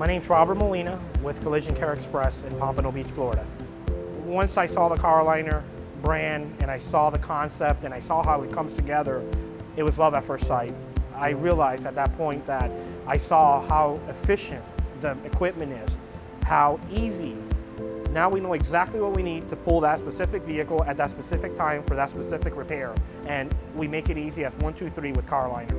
My name's Robert Molina with Collision Care Express in Pompano Beach, Florida. Once I saw the Carliner brand and I saw the concept and I saw how it comes together, it was love at first sight. I realized at that point that I saw how efficient the equipment is, how easy. Now we know exactly what we need to pull that specific vehicle at that specific time for that specific repair. And we make it easy as 1, 2, 3 with Carliner.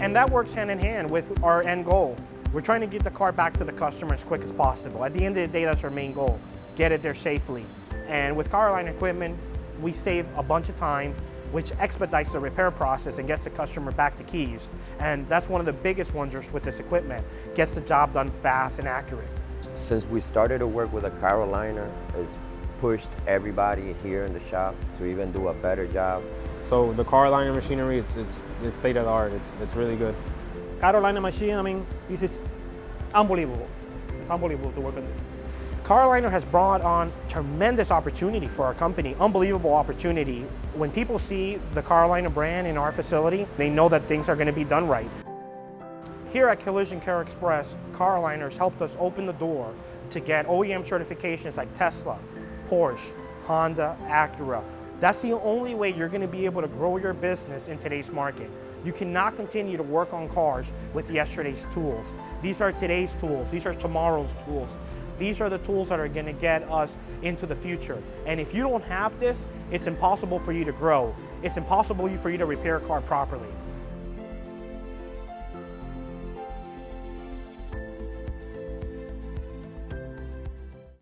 And that works hand in hand with our end goal. We're trying to get the car back to the customer as quick as possible. At the end of the day, that's our main goal, get it there safely. And with Carliner equipment, we save a bunch of time, which expedites the repair process and gets the customer back the keys. And that's one of the biggest wonders with this equipment, gets the job done fast and accurate. Since we started to work with a Carliner, it's pushed everybody here in the shop to even do a better job. So the Carliner machinery, it's state of the art. It's really good. Carolina machine, I mean, this is unbelievable. It's unbelievable to work on this. Carliner has brought on tremendous opportunity for our company, unbelievable opportunity. When people see the Carliner brand in our facility, they know that things are going to be done right. Here at Collision Care Express, Carliner's helped us open the door to get OEM certifications like Tesla, Porsche, Honda, Acura. That's the only way you're going to be able to grow your business in today's market. You cannot continue to work on cars with yesterday's tools. These are today's tools. These are tomorrow's tools. These are the tools that are going to get us into the future. And if you don't have this, it's impossible for you to grow. It's impossible for you to repair a car properly.